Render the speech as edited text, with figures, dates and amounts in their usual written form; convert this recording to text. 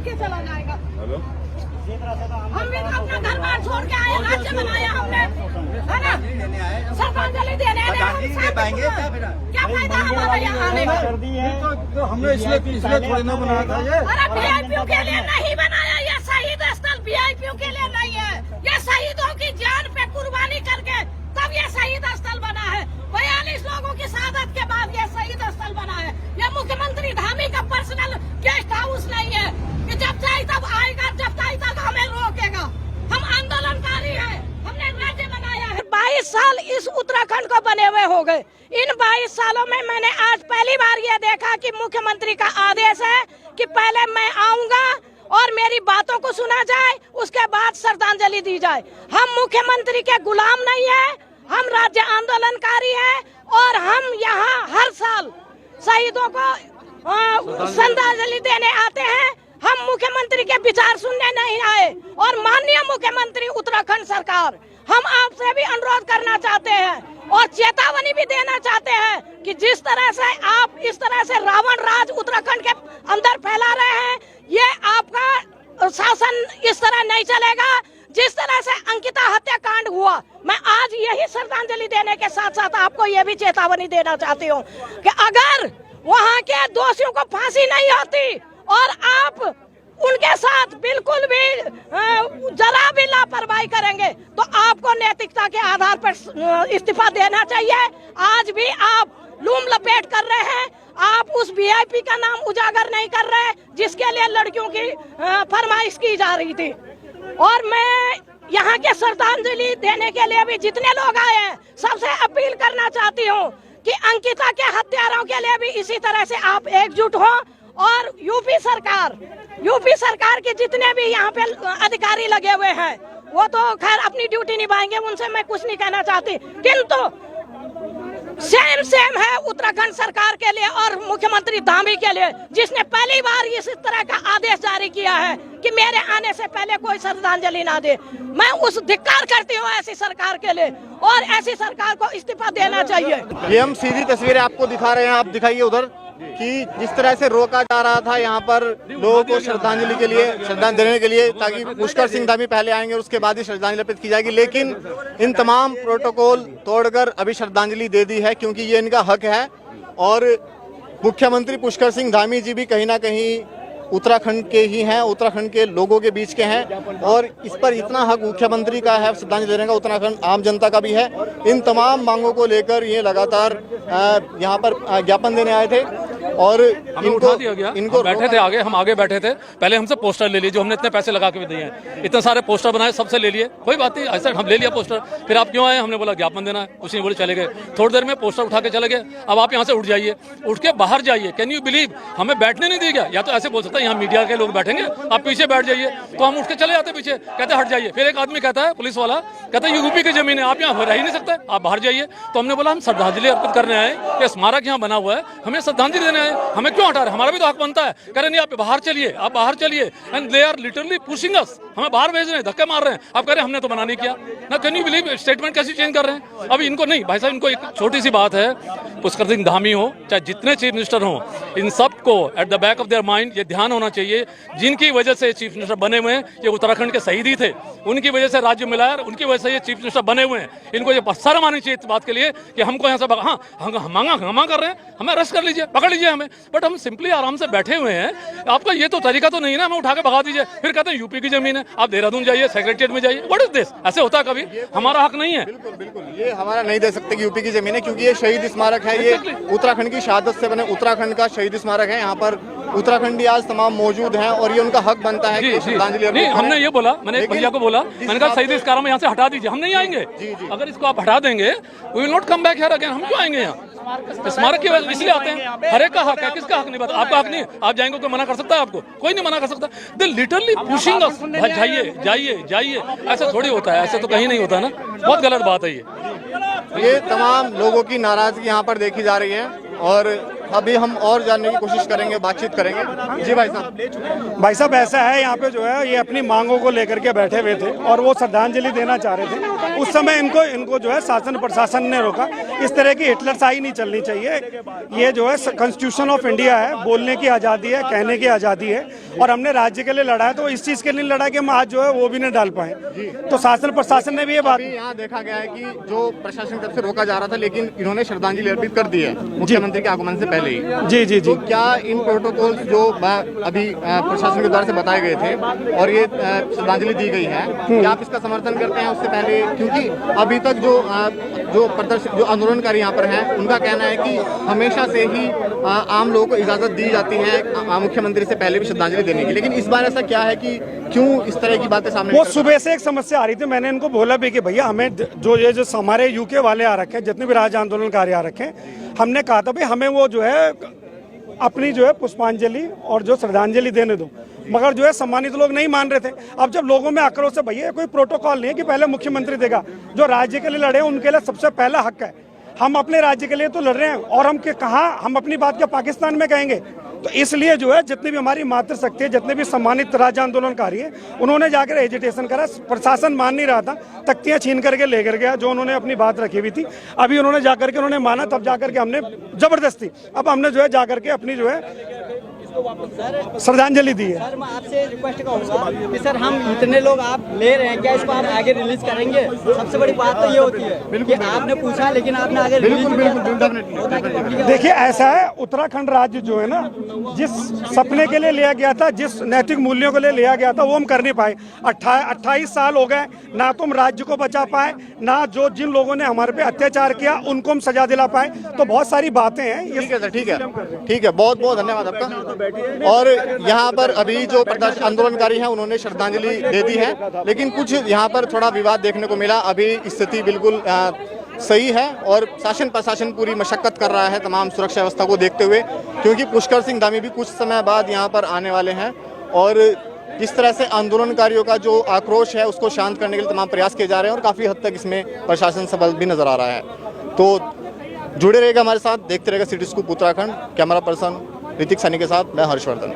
के चला जाएगा। हम भी तो अपना घर बार छोड़ के आए, राज्य बनाया हमने, है ना। श्रद्धांजलि देने पाएंगे क्या फायदा हमारा यहाँ आने का? तो हमने इसलिए थोड़ी ना बनाया था ये। अरे वीआईपी के लिए नहीं बनाया, ये शहीद स्थल वीआईपी के लिए नहीं है, ये शहीदों की जान पे कुर्बानी करके तब ये शहीद स्थल बना है। 42 लोगों की शहादत के बाद ये शहीद स्थल बना है। ये मुख्यमंत्री धामी का पर्सनल गेस्ट हाउस नहीं है कि जब चाहे तब आएगा, जब चाहे तब हमें रोकेगा। हम आंदोलनकारी हैं, हमने राज्य बनाया है। 22 साल इस उत्तराखंड को बने हुए हो गए। इन 22 सालों में मैंने आज पहली बार ये देखा कि मुख्यमंत्री का आदेश है कि पहले मैं आऊंगा और मेरी बातों को सुना जाए, उसके बाद श्रद्धांजलि दी जाए। हम मुख्यमंत्री के गुलाम नहीं है, हम राज्य आंदोलनकारी हैं और हम यहाँ हर साल शहीदों को श्रद्धांजलि देने आते हैं। हम मुख्यमंत्री के विचार सुनने नहीं आए। और माननीय मुख्यमंत्री उत्तराखंड सरकार, हम आपसे भी अनुरोध करना चाहते हैं और चेतावनी भी देना चाहते हैं कि जिस तरह से आप इस तरह से रावण राज उत्तराखंड के अंदर फैला रहे हैं, ये आपका शासन इस तरह नहीं चलेगा। जिस तरह से अंकिता हत्याकांड हुआ, मैं आज यही श्रद्धांजलि देने के साथ साथ आपको ये भी चेतावनी देना चाहती हूँ कि अगर वहाँ के दोषियों को फांसी नहीं होती और आप उनके साथ बिल्कुल भी जरा भी लापरवाही करेंगे तो आपको नैतिकता के आधार पर इस्तीफा देना चाहिए। आज भी आप लूम लपेट कर रहे हैं, आप उस वीआईपी का नाम उजागर नहीं कर रहे जिसके लिए लड़कियों की फरमाइश की जा रही थी। और मैं यहाँ के श्रद्धांजलि देने के लिए भी जितने लोग आए हैं, सबसे अपील करना चाहती हूँ कि अंकिता के हत्यारों के लिए भी इसी तरह से आप एकजुट हो। और यूपी सरकार के जितने भी यहाँ पे अधिकारी लगे हुए हैं, वो तो खैर अपनी ड्यूटी निभाएंगे, उनसे मैं कुछ नहीं कहना चाहती, किंतु सेम है उत्तराखंड सरकार के लिए और मुख्यमंत्री धामी के लिए, जिसने पहली बार इस तरह का आदेश जारी किया है कि मेरे आने से पहले कोई श्रद्धांजलि ना दे। मैं उस धिक्कार करती हूँ ऐसी सरकार के लिए और ऐसी सरकार को इस्तीफा देना चाहिए। ये हम सीधी तस्वीरें आपको दिखा रहे हैं, आप दिखाइए उधर कि जिस तरह से रोका जा रहा था यहाँ पर लोगों को श्रद्धांजलि देने के लिए, ताकि पुष्कर सिंह धामी पहले आएंगे और उसके बाद ही श्रद्धांजलि अर्पित की जाएगी। लेकिन इन तमाम प्रोटोकॉल तोड़कर अभी श्रद्धांजलि दे दी है क्योंकि ये इनका हक है। और मुख्यमंत्री पुष्कर सिंह धामी जी भी कहीं ना कहीं उत्तराखंड के ही हैं, उत्तराखंड के लोगों के बीच के हैं और इस पर इतना हक मुख्यमंत्री का है श्रद्धांजलि देने का, उत्तराखंड आम जनता का भी है। इन तमाम मांगों को लेकर ये लगातार यहाँ पर ज्ञापन देने आए थे और उठा दिया गया। इनको बैठे थे आगे, हम आगे बैठे थे, पहले हमसे पोस्टर ले लिए जो हमने इतने पैसे लगा के भी दिए हैं, इतने सारे पोस्टर बनाए, सबसे ले लिए, कोई बात नहीं, ऐसा हम ले लिया पोस्टर। फिर आप क्यों आए, हमने बोला ज्ञापन देना है, कुछ नहीं बोले, चले गए। थोड़ी देर में पोस्टर उठा के चले गए। अब आप यहाँ से उठ जाइए, उठ के बाहर जाइए। कैन यू बिलीव, हमें बैठने नहीं दिया गया। या तो ऐसे बोल सकता है यहाँ मीडिया के लोग बैठेंगे, आप पीछे बैठ जाइए, तो हम उठ के चले जाते पीछे, कहते हट जाइए। फिर एक आदमी कहता है, पुलिस वाला कहता है यूपी की जमीन है, आप यहाँ रह ही नहीं सकते, आप बाहर जाइए। तो हमने बोला हम श्रद्धांजलि अर्पित करने आए, ये स्मारक यहाँ बना हुआ है, हमें श्रद्धांजलि देने आए, हमें क्यों हटा रहे, हमारा भी तो हक बनता है। कह रहे नहीं आप बाहर चलिए, आप बाहर चलिए, and they are literally pushing us, हमें बाहर भेज रहे हैं, धक्के मार रहे हैं। आप कह रहे हैं हमने तो मना नहीं किया ना। कैन यू बिलीव, स्टेटमेंट कैसे चेंज कर रहे हैं। अब इनको नहीं, भाई साहब, इनको एक छोटी सी बात है, पुष्कर सिंह धामी हो चाहे जितने चीफ मिनिस्टर हो, इन सबको at the back of their mind ये ध्यान होना चाहिए, जिनकी वजह से चीफ मिनिस्टर बने हुए हैं ये उत्तराखंड के शहीद ही थे, उनकी वजह से राज्य मिला है, उनकी वजह से ये चीफ मिनिस्टर बने हुए हैं। इनको ये शर्म आनी चाहिए इस बात के लिए कि हमको यहाँ से हंगामा कर रहे हैं, हमें अरेस्ट कर लीजिए, पकड़ लीजिए हमें, बट हम सिंपली आराम से बैठे हुए हैं। आपका ये तो तरीका तो नहीं ना, हमें उठा के भगा दीजिए। फिर कहते हैं यूपी की जमीन है, आप देहरादून जाइए, सेक्रेटरिएट में जाइए। व्हाट इज दिस, ऐसे होता है कभी? हमारा हक नहीं है। बिल्कुल ये हमारा नहीं दे सकते कि यूपी की जमीन है, क्योंकि ये शहीद स्मारक है, ये उत्तराखंड की शहादत से बने उत्तराखंड का शहीद स्मारक है। यहाँ पर उत्तराखंडी आज तमाम मौजूद हैं और ये उनका हक बनता है कि श्रद्धांजलि। नहीं, हमने ये बोला, मैंने एक भैया को बोला, मैंने कहा शहीद इस कारण में यहाँ से हटा दीजिए, हम नहीं आएंगे। अगर इसको आप हटा देंगे, we will not come back here again. हम क्यों आएंगे यहाँ? स्मारक की वजह इसलिए आते हैं। हर एक का हक है, किसका हक नहीं बता? आपका हक नहीं, आप जाएंगे कोई मना कर सकता है आपको? कोई नहीं मना कर सकता। दे लिटरली पुशिंग अस, जाइए जाइए जाइए, ऐसा थोड़ी होता है, ऐसे तो कहीं नहीं होता ना, बहुत गलत बात है ये तमाम लोगों की नाराजगी यहाँ पर देखी जा रही है और अभी हम और जानने की कोशिश करेंगे, बातचीत करेंगे। जी भाई साहब ऐसा है, यहाँ पे जो है ये अपनी मांगों को लेकर के बैठे हुए थे और वो श्रद्धांजलि देना चाह रहे थे। उस समय इनको जो है शासन प्रशासन ने रोका, इस तरह की हिटलरशाही नहीं चलनी चाहिए। ये जो है कॉन्स्टिट्यूशन ऑफ इंडिया है, बोलने की आज़ादी है, कहने की आज़ादी है, और हमने राज्य के लिए लड़ा है, तो इस चीज़ के लिए लड़ा कि हम आज जो है वो भी नहीं डाल पाए। तो शासन प्रशासन ने भी ये बात, यहाँ देखा गया है कि जो प्रशासन की तरफ से रोका जा रहा था, लेकिन इन्होंने श्रद्धांजलि अर्पित कर दी है मुख्यमंत्री के आगमन से पहले ही। जी जी जी। तो क्या इन प्रोटोकॉल जो अभी प्रशासन के द्वारा से बताए गए थे और ये श्रद्धांजलि दी गई है, क्या आप इसका समर्थन करते हैं उससे पहले? क्योंकि अभी तक जो आंदोलनकारी यहाँ पर हैं, उनका कहना है कि हमेशा से ही आम लोगों को इजाजत दी जाती है मुख्यमंत्री से पहले भी श्रद्धांजलि देने की, लेकिन इस बार ऐसा क्या है कि क्यों इस तरह की बातें सामने? वो सुबह से एक समस्या आ रही थी, मैंने इनको बोला भी कि भैया हमें जो हमारे यूके वाले आ रखे हैं, जितने भी राज्य आंदोलनकारी आ रखे हैं, हमने कहा था भाई हमें वो जो है अपनी जो है पुष्पांजलि और जो श्रद्धांजलि देने दो, मगर जो है सम्मानित लोग नहीं मान रहे थे। अब जब लोगों में आक्रोश है, भैया कोई प्रोटोकॉल नहीं है कि पहले मुख्यमंत्री देगा, जो राज्य के लिए लड़े उनके लिए सबसे पहला हक है। हम अपने राज्य के लिए तो लड़ रहे हैं, और हम कहाँ हम अपनी बात क्या पाकिस्तान में कहेंगे? तो इसलिए जो है जितनी भी हमारी मातृशक्ति है, जितने भी सम्मानित राज्य आंदोलनकारी है, उन्होंने जाकर एजिटेशन करा। प्रशासन मान नहीं रहा था, तख्तियां छीन करके लेकर गया जो उन्होंने अपनी बात रखी हुई थी। अभी उन्होंने जाकर के उन्होंने माना, तब जाकर के हमने जबरदस्ती अब हमने जो है जाकर के अपनी जो है श्रद्धांजलि दी है। सर मैं आपसे रिक्वेस्ट करूंगा कि सर हम इतने लोग आप ले रहे हैं, क्या इसको आप आगे रिलीज करेंगे? सबसे बड़ी बात तो ये होती है कि आपने पूछा लेकिन आपने आगे रिलीज किया। देखिए ऐसा है, उत्तराखंड राज्य जो है ना, जिस सपने के लिए लिया गया था, जिस नैतिक मूल्यों के लिए लिया गया था, वो हम कर नहीं पाए। 28 साल हो गए, ना तो हम राज्य को बचा पाए, ना जो जिन लोगों ने हमारे पे अत्याचार किया उनको हम सजा दिला पाए। तो बहुत सारी बातें हैं। ठीक है सर, ठीक है, ठीक है, बहुत बहुत धन्यवाद आपका। और यहाँ पर अभी जो प्रदर्शन आंदोलनकारी हैं उन्होंने श्रद्धांजलि दे दी है, लेकिन कुछ यहाँ पर थोड़ा विवाद देखने को मिला। अभी स्थिति बिल्कुल सही है और शासन प्रशासन पूरी मशक्कत कर रहा है तमाम सुरक्षा व्यवस्था को देखते हुए, क्योंकि पुष्कर सिंह धामी भी कुछ समय बाद यहाँ पर आने वाले हैं। और जिस तरह से आंदोलनकारियों का जो आक्रोश है उसको शांत करने के लिए तमाम प्रयास किए जा रहे हैं, और काफ़ी हद तक इसमें प्रशासन सफल भी नजर आ रहा है। तो जुड़े रहेगा हमारे साथ, देखते रहेगा city scoop Uttarakhand. Camera person Hrithik Saini के साथ मैं हर्षवर्धन।